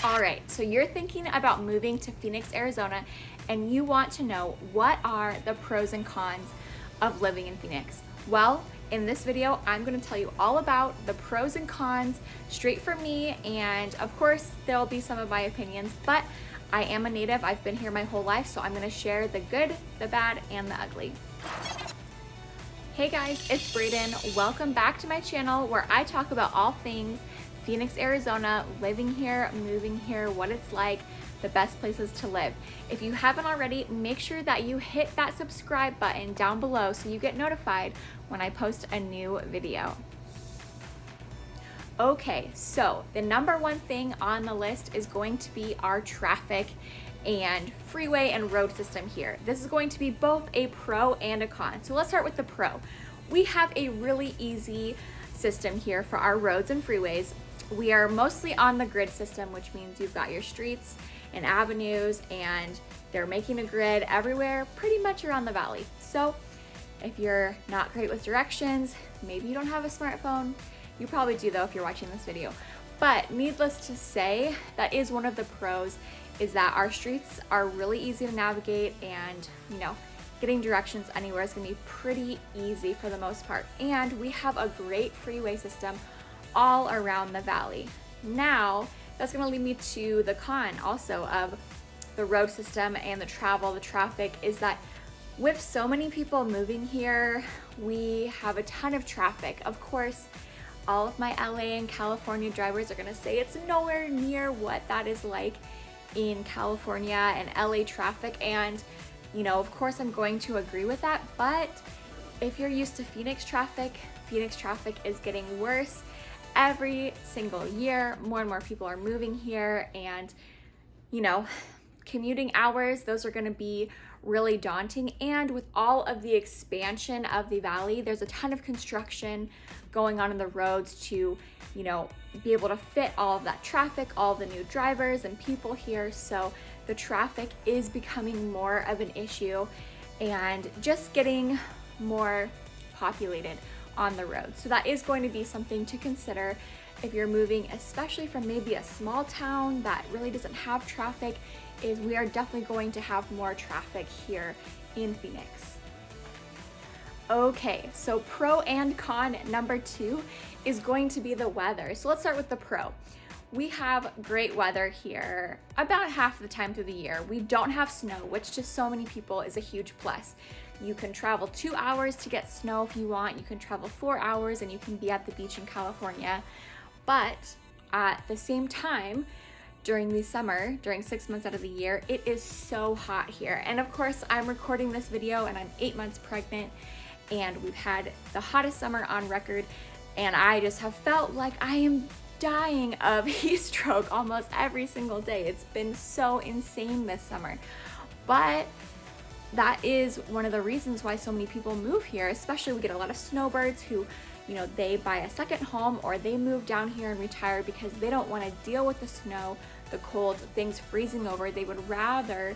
All right, so you're thinking about moving to Phoenix, Arizona, and you want to know what are the pros and cons of living in Phoenix. Well, in this video, I'm going to tell you all about the pros and cons straight from me, and of course, there'll be some of my opinions, but I am a native. I've been here my whole life, so I'm going to share the good, the bad, and the ugly. Hey guys, it's Braiden. Welcome back to my channel where I talk about all things Phoenix, Arizona, living here, moving here, what it's like, the best places to live. If you haven't already, make sure that you hit that subscribe button down below so you get notified when I post a new video. Okay, so the number one thing on the list is going to be our traffic and freeway and road system here. This is going to be both a pro and a con. So let's start with the pro. We have a really easy system here for our roads and freeways. We are mostly on the grid system, which means you've got your streets and avenues, and they're making a grid everywhere pretty much around the valley. So if you're not great with directions, maybe you don't have a smartphone. You probably do though if you're watching this video. But needless to say, that is one of the pros, is that our streets are really easy to navigate, and getting directions anywhere is gonna be pretty easy for the most part. And we have a great freeway system all around the valley. Now, that's gonna lead me to the con also of the road system and the travel, the traffic, is that with so many people moving here, we have a ton of traffic. Of course, all of my LA and California drivers are gonna say it's nowhere near what that is like in California and LA traffic. And of course I'm going to agree with that, but if you're used to Phoenix traffic is getting worse every single year. More and more people are moving here, and commuting hours, those are going to be really daunting. And with all of the expansion of the valley, there's a ton of construction going on in the roads to be able to fit all of that traffic, all the new drivers and people here. So the traffic is becoming more of an issue and just getting more populated on the road. So that is going to be something to consider if you're moving, especially from maybe a small town that really doesn't have traffic, is we are definitely going to have more traffic here in Phoenix. Okay, so pro and con number 2 is going to be the weather. So let's start with the pro. We have great weather here about half the time through the year. We don't have snow, which to so many people is a huge plus. You can travel 2 hours to get snow if you want. You can travel 4 hours and you can be at the beach in California. But at the same time, during the summer, during 6 months out of the year, it is so hot here. And of course, I'm recording this video and I'm 8 months pregnant, and we've had the hottest summer on record, and I just have felt like I am dying of heat stroke almost every single day. It's been so insane this summer. But that is one of the reasons why so many people move here, especially we get a lot of snowbirds who, they buy a second home or they move down here and retire because they don't want to deal with the snow, the cold, things freezing over. They would rather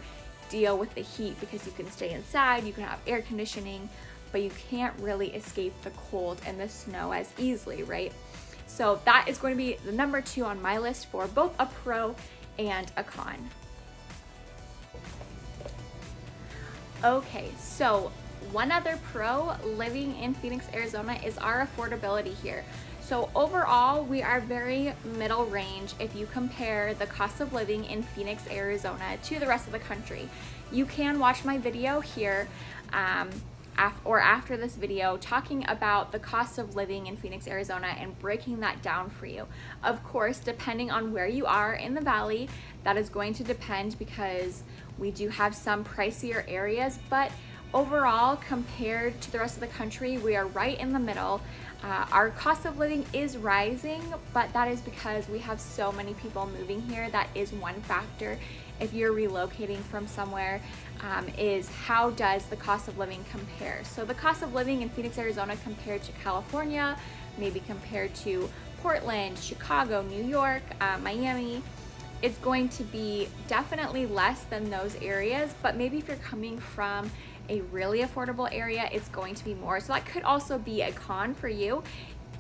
deal with the heat because you can stay inside, you can have air conditioning, but you can't really escape the cold and the snow as easily, right? So that is going to be the number 2 on my list for both a pro and a con. Okay, so one other pro living in Phoenix, Arizona is our affordability here. So overall, we are very middle range if you compare the cost of living in Phoenix, Arizona to the rest of the country. You can watch my video here or after this video talking about the cost of living in Phoenix, Arizona, and breaking that down for you. Of course, depending on where you are in the valley, that is going to depend because we do have some pricier areas, but overall, compared to the rest of the country, we are right in the middle. Our cost of living is rising, but that is because we have so many people moving here. That is one factor. If you're relocating from somewhere, is how does the cost of living compare? So the cost of living in Phoenix, Arizona compared to California, maybe compared to Portland, Chicago, New York, Miami, it's going to be definitely less than those areas, but maybe if you're coming from a really affordable area, it's going to be more. So that could also be a con for you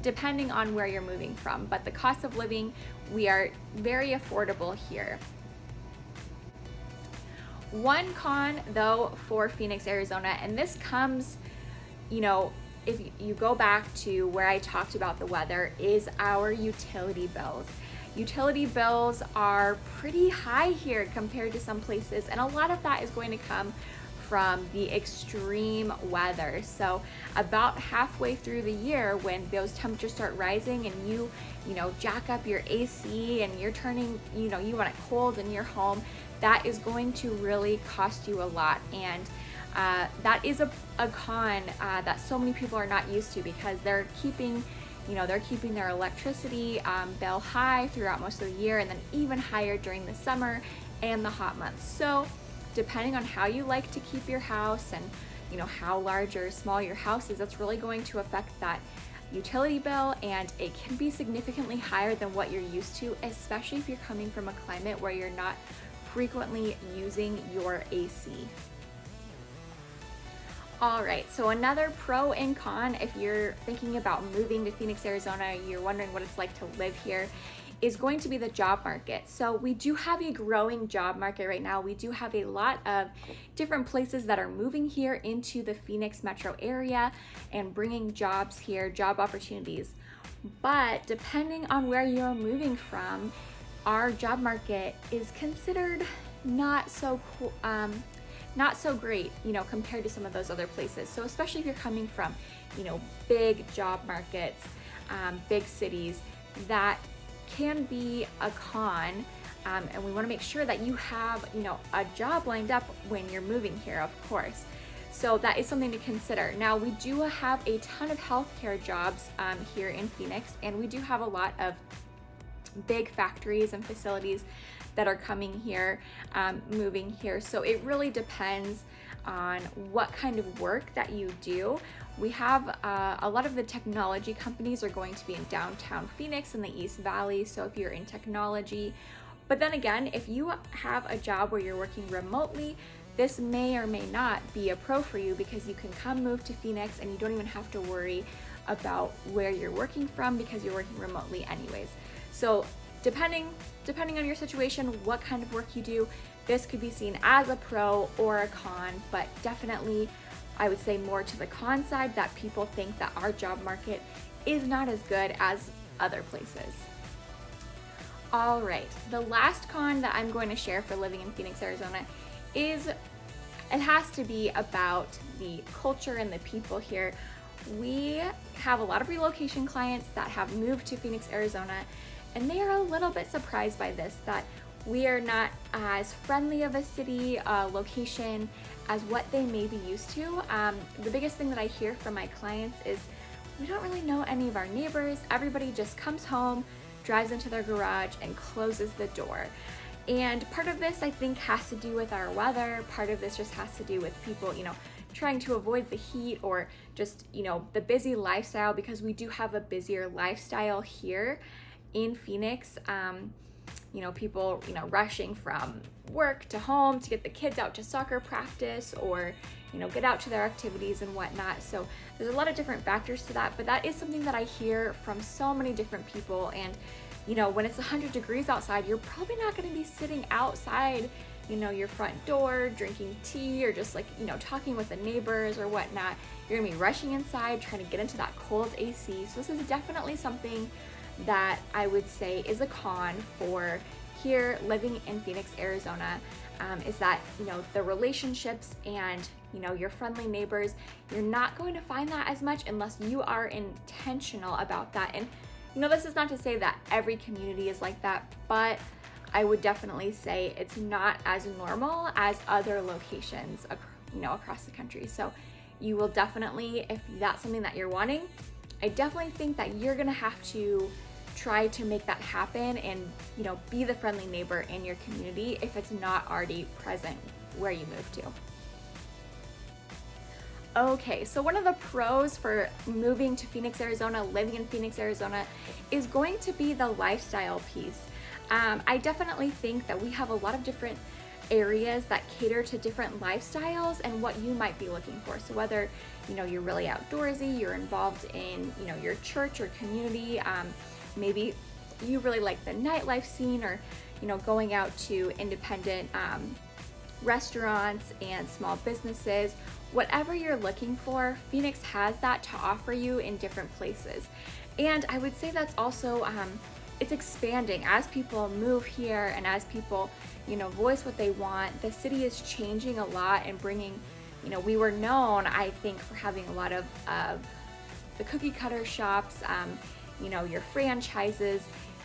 depending on where you're moving from. But the cost of living, we are very affordable here. One con though for Phoenix, Arizona, and this comes, if you go back to where I talked about the weather, is our utility bills. Utility bills are pretty high here compared to some places, and a lot of that is going to come from the extreme weather. So about halfway through the year, when those temperatures start rising and you jack up your AC and you're turning, you want it cold in your home, that is going to really cost you a lot. And that is a con that so many people are not used to, because they're keeping their electricity bill high throughout most of the year, and then even higher during the summer and the hot months. So depending on how you like to keep your house and how large or small your house is, that's really going to affect that utility bill, and it can be significantly higher than what you're used to, especially if you're coming from a climate where you're not frequently using your AC. All right, so another pro and con, if you're thinking about moving to Phoenix, Arizona, you're wondering what it's like to live here, is going to be the job market. So we do have a growing job market right now. We do have a lot of different places that are moving here into the Phoenix metro area and bringing jobs here, job opportunities. But depending on where you're moving from, our job market is considered not so great, compared to some of those other places. So especially if you're coming from, big job markets, big cities, that can be a con. And we want to make sure that you have, a job lined up when you're moving here, of course. So that is something to consider. Now, we do have a ton of healthcare jobs here in Phoenix, and we do have a lot of big factories and facilities that are coming here, moving here. So it really depends on what kind of work that you do. We have a lot of the technology companies are going to be in downtown Phoenix in the East Valley. So if you're in technology, but then again, if you have a job where you're working remotely, this may or may not be a pro for you, because you can come move to Phoenix and you don't even have to worry about where you're working from, because you're working remotely anyways. So depending on your situation, what kind of work you do, this could be seen as a pro or a con, but definitely I would say more to the con side, that people think that our job market is not as good as other places. All right, the last con that I'm going to share for living in Phoenix, Arizona is, it has to be about the culture and the people here. We have a lot of relocation clients that have moved to Phoenix, Arizona, and they are a little bit surprised by this, that we are not as friendly of a city location as what they may be used to. The biggest thing that I hear from my clients is we don't really know any of our neighbors. Everybody just comes home, drives into their garage, and closes the door. And part of this, I think, has to do with our weather. Part of this just has to do with people, trying to avoid the heat, or just, the busy lifestyle, because we do have a busier lifestyle here in Phoenix. People, rushing from work to home to get the kids out to soccer practice, or, get out to their activities and whatnot. So there's a lot of different factors to that, but that is something that I hear from so many different people. And, when it's 100 degrees outside, you're probably not going to be sitting outside, your front door, drinking tea, or just talking with the neighbors or whatnot. You're going to be rushing inside, trying to get into that cold AC. So this is definitely something that I would say is a con for here living in Phoenix, Arizona, is that, the relationships and, your friendly neighbors, you're not going to find that as much unless you are intentional about that. And, this is not to say that every community is like that, but I would definitely say it's not as normal as other locations, across the country. So you will definitely, if that's something that you're wanting, I definitely think that you're gonna have to try to make that happen and, be the friendly neighbor in your community if it's not already present where you move to. Okay, so one of the pros for moving to Phoenix, Arizona, living in Phoenix, Arizona, is going to be the lifestyle piece. I definitely think that we have a lot of different areas that cater to different lifestyles and what you might be looking for. So whether, you're really outdoorsy, you're involved in, your church or community, maybe you really like the nightlife scene, or, going out to independent restaurants and small businesses, whatever you're looking for, Phoenix has that to offer you in different places. And I would say that's also, it's expanding as people move here and as people, voice what they want. The city is changing a lot and bringing, we were known, I think, for having a lot of the cookie cutter shops, your franchises,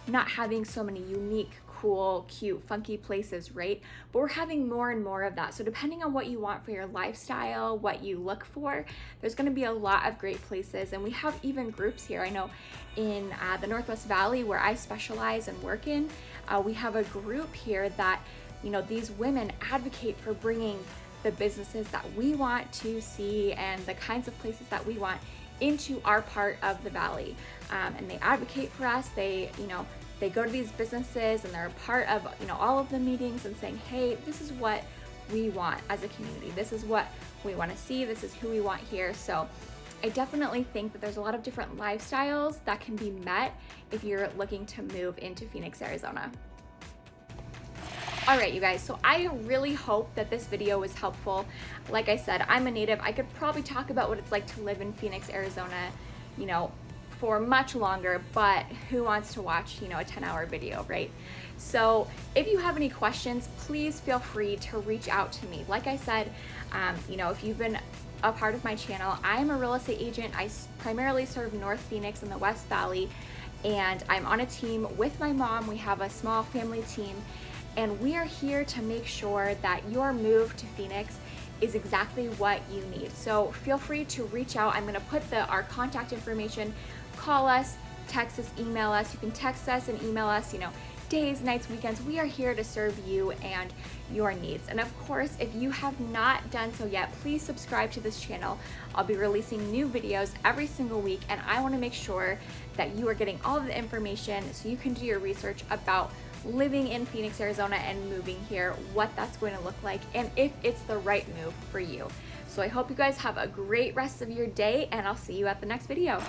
not having so many unique, cool, cute, funky places, right? But we're having more and more of that. So depending on what you want for your lifestyle, what you look for, there's going to be a lot of great places. And we have even groups here. I know in the Northwest Valley, where I specialize and work in, we have a group here that, these women advocate for bringing the businesses that we want to see and the kinds of places that we want into our part of the valley. And they advocate for us. They go to these businesses and they're a part of, all of the meetings and saying, hey, this is what we want as a community. This is what we want to see. This is who we want here. So I definitely think that there's a lot of different lifestyles that can be met if you're looking to move into Phoenix, Arizona. All right, you guys, so I really hope that this video was helpful. Like I said, I'm a native. I could probably talk about what it's like to live in Phoenix, Arizona, for much longer, but who wants to watch, a 10-hour video, right? So if you have any questions, please feel free to reach out to me. Like I said, if you've been a part of my channel, I am a real estate agent. I primarily serve North Phoenix and the West Valley, and I'm on a team with my mom. We have a small family team, and we are here to make sure that your move to Phoenix is exactly what you need. So feel free to reach out. I'm gonna put our contact information. Call us, text us, email us. You can text us and email us, days, nights, weekends. We are here to serve you and your needs. And of course, if you have not done so yet, please subscribe to this channel. I'll be releasing new videos every single week, and I wanna make sure that you are getting all of the information so you can do your research about living in Phoenix, Arizona and moving here, what that's going to look like, and if it's the right move for you. So I hope you guys have a great rest of your day, and I'll see you at the next video.